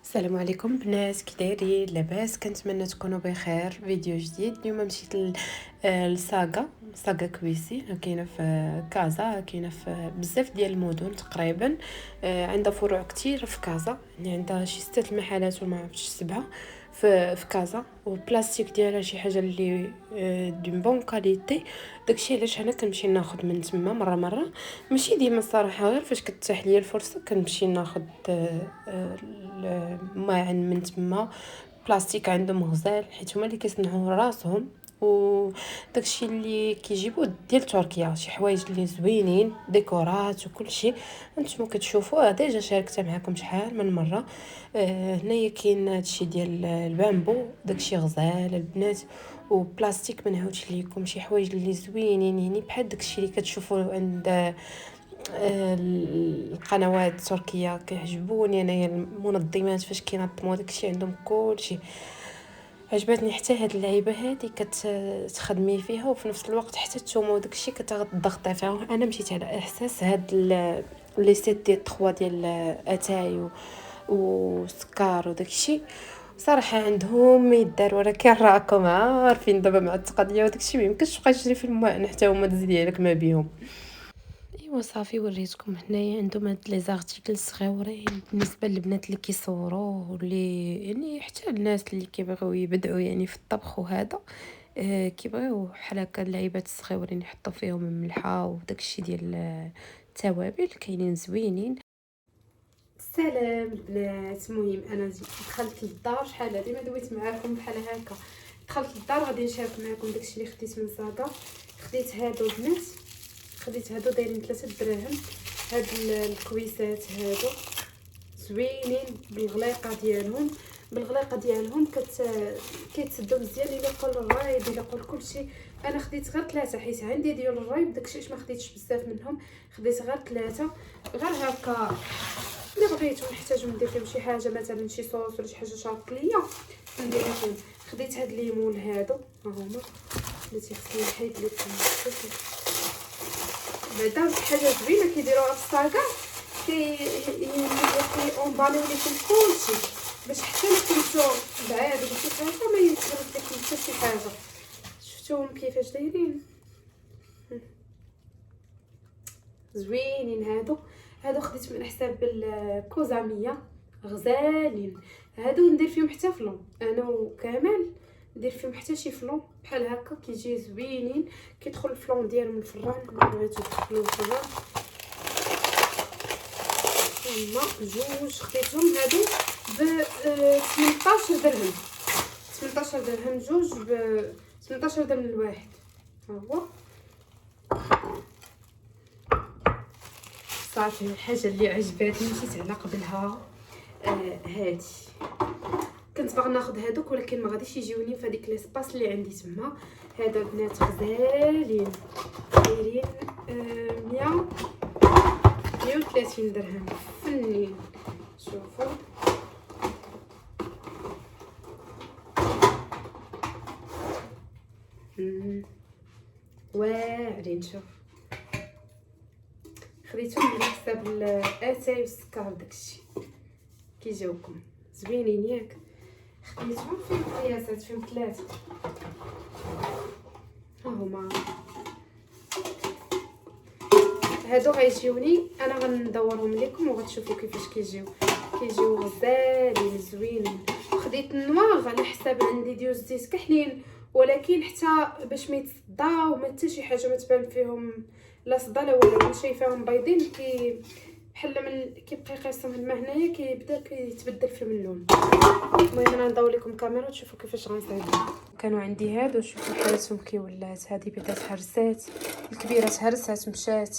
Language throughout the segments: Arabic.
السلام عليكم بنات، كي دايرين؟ لاباس؟ كنتمنى تكونوا بخير. فيديو جديد. اليوم مشيت لساغا كويسين، كاينه في كازا، كاينه في بزاف ديال المدن تقريبا. عندها فروع كتير في كازا، يعني عندها شي 6 محلات وما عرفتش 7 في كازا. وبلاستيك ديالها شي حاجه اللي دون بون كاليتي. داكشي علاش انا كنمشي ناخذ من تما مره ماشي ديما الصراحه، غير فاش كتتاح ليا الفرصه كنمشي ناخذ الماعن من تما. بلاستيك عندهم غزال حيت هما اللي كيصنعوا راسهم، و داكشي اللي كيجيبوا ديال تركيا، شي حوايج اللي زوينين، ديكورات وكل شيء. انتم كتشوفوا ديجا شاركت معكم شحال من مره. هنايا كاين هادشي ديال البامبو، داكشي غزال البنات. وبلاستيك ما نعاودش ليكم، شي حوايج اللي زوينين، يعني بحال داكشي اللي كتشوفوا عند القنوات التركيه. كيعجبوني انايا المنظمات فاش كينظموا داكشي، عندهم كلشي. عجبتني حتى هاد اللعيبه هادي كتخدمي فيها، وفي نفس الوقت حتى الثومه وداكشي كتضغطي فيها. انا مشيت على احساس هاد لي سيت ديال 3 ديال اتاي وسكر وداكشي. صراحه عندهم ما يدار، ولكن راكم عارفين دابا مع التقضيه وداكشي ما يمكنش تبقى تجري في الماء حتى هما تزيدي عليك ما بيهم. ايوا صافي وريتكم. هنايا عندهم هاد لي زارتيكل صغيورين بالنسبه للبنات اللي كيصوروا، واللي يعني حتى الناس اللي كيبغيو يبدعوا يعني في الطبخ وهذا. كيبغيو بحال هكا اللعيبات الصغيورين يحطوا فيهم الملحه وداكشي ديال التوابل، كاينين زوينين. السلام البنات. المهم انا دخلت للدار شحال هادي ما دويت معاكم بحال هكا. دخلت للدار غادي نشارك معكم داكشي اللي خديت من صاغا. خديت هادو البنات، خديت هادو دايرين 3 دراهم. هاد الكويسات هادو زوينين بالغليقه ديالهم كيتسدوا مزيان الا قل الرايب الا قل كلشي. انا خديت غير 3 حيت عندي ديال الرايب، داكشي ما خديتش بزاف منهم، خديت غير 3 غير هكا. الا بغيتو نحتاجو ندير فيهم شي حاجه، مثلا شي صوص ولا شي حاجه شاطليه ندير فيهم. خديت هاد الليمون هادو ها هما، بلاتي خصني نحيد لكم بعدا حاجه زوينه كيديروها في الصاكا. اونباليو لكم كلشي باش حتى كنتو بعاد ولا شي حاجه ما يتهرب لكم حتى شي حاجه. شفتوهم كيفاش دايرين زوينين هادو خديت من حساب الكوزاميه، غزالين هادو. ندير فيهم حتى فلون انا وكمال، ندير فيهم حتى شي فلون بحال هكا كيجي زوينين. كيدخل الفلون ديالهم الفران، بغيتو تدخلوا الفران. هما جوج خديتهم هادو ب 18 درهم. 18 درهم جوج، ب 18 درهم الواحد. ها هو صافي. الحاجه اللي عجباتني مشيت على قبلها هادي. كنت باغا ناخذ هادوك ولكن ما غاديش يجيوني في هذيك ليسباس اللي عندي تما. هذا البنات غزالين دايرين 130 درهم. فنين شوفوا واعرين. شوف خديتهم على حساب الاتاي والسكر داكشي كيجيوكم زوينين ياك. خديتهم فيهم قياسات، فيهم 3 ها هما. هادو غيجيوني انا غندورهم لكم وغتشوفوا كيفاش كيجيو غزالين زوينين. خديت النوار على حساب عندي ديال الزيت كحلين، ولكن حتى باش ما يتصداو ما حتى شي حاجه ما تبان فيهم لا صدا لا والو. انا شايفاهم بيضين بحال من كيبقى يقيسهم الماء هنايا كيبدا كيتبدل فيهم اللون. المهم انا ندور لكم كاميرا تشوفوا كيفاش غنصايبهم. كانوا عندي هادو، شوفوا حالتهم كي ولات. هذه بدات هرسات، الكبيره هرسات مشات،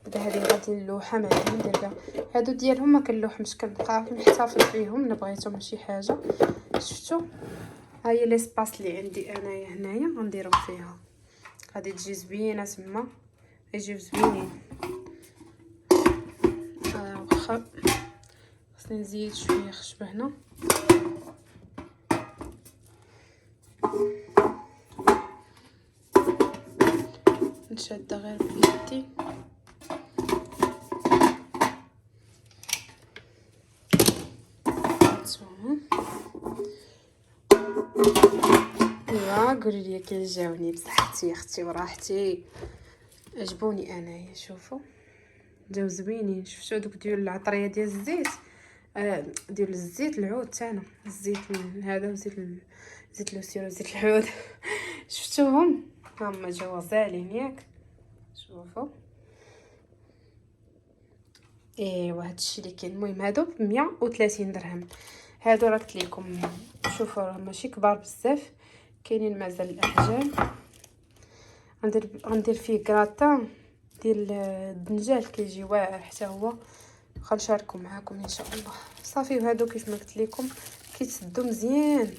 دابا هذه غادي نلوحها ما عندي ندير بها. هادو ديالهم ما كنلوحهمش، كنبقى نحتفظ بيهم الا بغيتهم شي حاجه. شفتوا ها هي ليسباس اللي عندي انايا هنايا غنديرهم فيها. غادي تجي زوينه تما، يجيو زوينين. واخا خصني نزيد شويه خشبه هنا. نشد غير بيدي. هانتوما. ايوا قولي لي كي جاوني بصحتي اختي وراحتي. عجبوني انايا، شوفوا جاو زوينين. شفتوا دوك ديال العطريه ديال الزيت، ديال الزيت العود تاعنا، الزيت هذا زيت لوسير وزيت العود. شفتوهم هما جاو غزالين ياك. شوفوا ايوا هادشي اللي كاين. المهم هادو ب 130 درهم. هادو راه قلت لكم شوفوا راه ماشي كبار بزاف، كاينين مازال الاحجام. غندير فيه كراتان ديال الدنجال كيجي واعر حتى هو، غنشاركو معاكم ان شاء الله. صافي وهادو كيف ما قلت لكم كيتسدوا مزيان،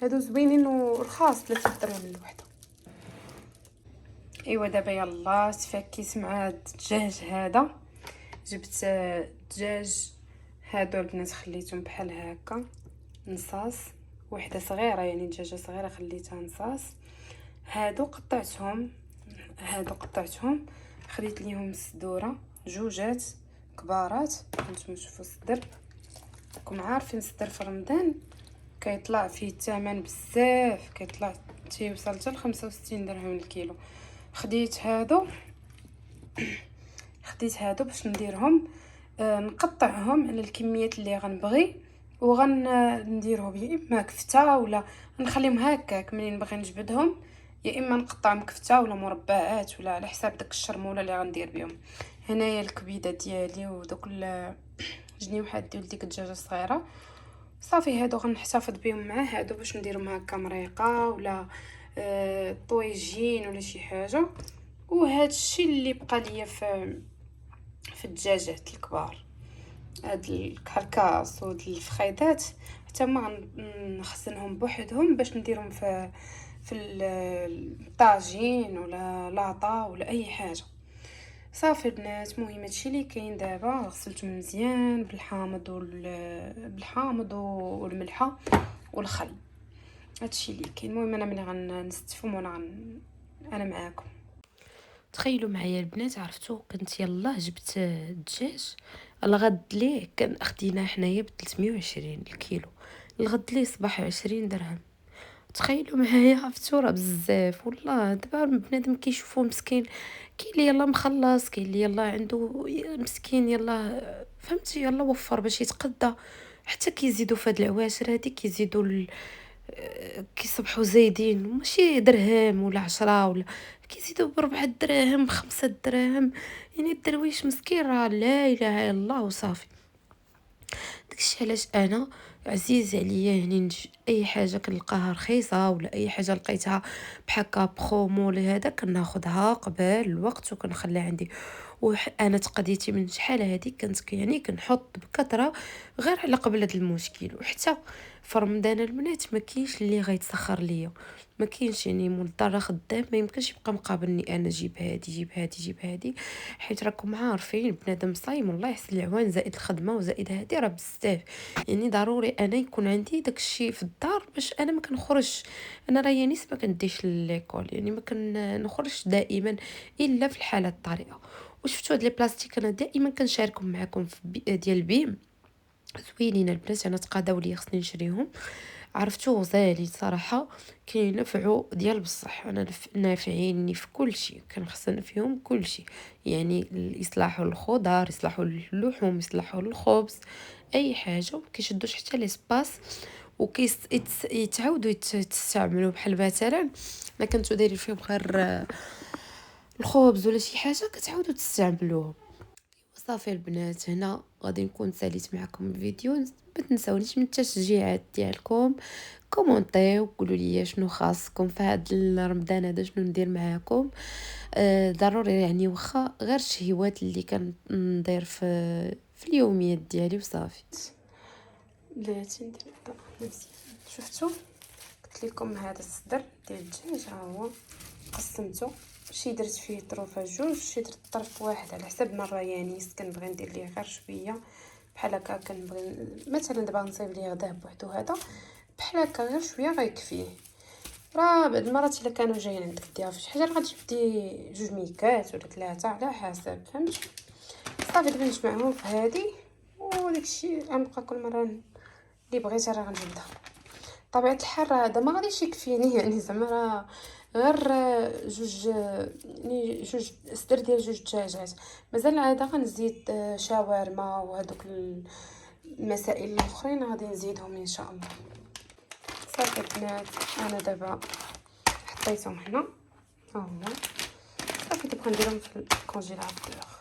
هادو زوينين ورخاص 3 درهم الوحده. ايوا دابا يلا تفكيت مع الدجاج هذا. جبت الدجاج هادو البنات خليتهم بحال هكا نصاص، وحده صغيره يعني دجاجه صغيره خليتها نصاص. هادو قطعتهم خليت ليهم الصدوره جوجات كبارات. هانتوما شوفوا الصدر، راكم عارفين الصدر في رمضان كيطلع فيه الثمن بزاف، كيطلع تيوصل حتى ل 65 درهم الكيلو. خديت هادو باش نديرهم، نقطعهم على الكميات اللي غنبغي، وغنديرهم يا اما كفته ولا نخليهم هكاك منين نبغي نجبدهم، يا اما نقطعهم كفته ولا مربعات ولا على حساب داك الشرموله اللي غندير بهم. هنايا الكبيده ديالي ودوك جنيوحات ديال ديك الدجاجه الصغيره. صافي هادو غنحتفظ بهم مع هادو باش نديرهم هكا مريقه ولا طويجين ولا شي حاجه. وهذا الشيء اللي بقى ليا في الدجاجات الكبار، هاد الكركاس ود الفخيدات حتى ما نخزنهم بوحدهم باش نديرهم في الطاجين ولا لاطا ولا اي حاجه. صافي البنات، المهم هادشي اللي كاين دابا. غسلتهم مزيان بالحامض والملحه والخل. هادشي اللي كاين. المهم انا ملي غنستفهم انا معاكم. تخيلوا معايا البنات، عرفتوا كنت يلا جبت الدجاج الغد ليه كان خديناه حنايا ب 320 الكيلو، الغد ليه صباح 20 درهم. تخيلوا معايا، عرفتوا راه بزاف والله. دابا بنادم كيشوفوه مسكين، كاين اللي يلا مخلص، كاين اللي يلا عنده مسكين يلا فهمتي يلا وفر باش يتقدى. حتى كيزيدوا في هاد العواشر هادي كيزيدوا كيصبحوا زايدين، ماشي درهم ولا 10 ولا كيزيدوا ب4 دراهم 5 دراهم. يعني الدرويش مسكين راه لا اله الا الله وصافي. داكشي علاش انا عزيز عليا يعني اي حاجه كنلقاها رخيصه ولا اي حاجه لقيتها بحكا برومو لهذا كناخذها قبل الوقت وكنخليها عندي. وانا تقديتي من شحال هذه كنت يعني كنحط بكثره غير على قبل هذا المشكل. وحتى في رمضان البنات ما كاينش اللي غيتسخر ليا، ما كاينش يعني مضطره خدام ما يمكنش يبقى مقابلني انا جيب هذه حيت راكم عارفين بنادم صايم الله يحسن العوان زائد الخدمه وزائد هذه راه بزاف. يعني ضروري انا يكون عندي داك الشيء في الدار باش انا ما كنخرجش. انا راه يعني ما كنديش ليكول، يعني ما كنخرجش دائما الا في الحالات الطارئه. وشفتوا هاد لي بلاستيك انا دائما كنشاركهم معكم في ديال بيم زوينين البنات. انا تقاداو لي خصني نشريهم، عرفتو غزالين صراحه كينفعوا ديال بصح. انا نافعيني في كل شيء، كنخزن فيهم كل شيء، يعني يصلحوا الخضر يصلحوا اللحوم يصلحوا الخبز اي حاجه، وكيشدوش حتى ليسباس وكيتعاودوا يتستعملوا. بحال مثلا الا كنتو دايرين فيهم غير الخبز ولا شي حاجه كتعاودوا تستعملوهم. صافي البنات، هنا غادي نكون ساليت معكم الفيديو. ما تنساونيش من التشجيعات ديالكم، كومونطيو قولوا لي شنو خاصكم في هذا رمضان هذا شنو ندير معاكم. ضروري يعني واخا غير الشهيوات اللي كندير في اليوميات ديالي وصافي. بلاتي ندير مزيان. شفتوا قلت لكم هذا الصدر ديال الدجاج ها هو قسمته، شي درت فيه طروفه جوج، شي درت طرف واحد على حسب ما الريانيس كنبغي ندير ليه غير شويه بحال هكا. كنبغي مثلا دابا نصايب ليه غداه بوحدو هذا بحال هكا غير شويه غيكفيه. راه بعض المرات الا كانوا جايين عندك ديها فشي حاجه غتجبدي 2 ميكات ولا 3 على حسب فهمتي. صافي دابا نجمعهم في هذه وداكشي غنبقى كل مره اللي بغيتها راه غنجبدها. طبيعه الحال راه هذا ما غاديش يكفيني، يعني زعما راه غير جوج، يعني جوج صدر ديال جوج دجاجات. مازال عاد غنزيد شاورما وهذوك المسائل الاخرين غادي نزيدهم ان شاء الله. صافي البنات، انا دابا حطيتهم هنا ها هما. صافي دابا نديرهم في الكونجيلاتور.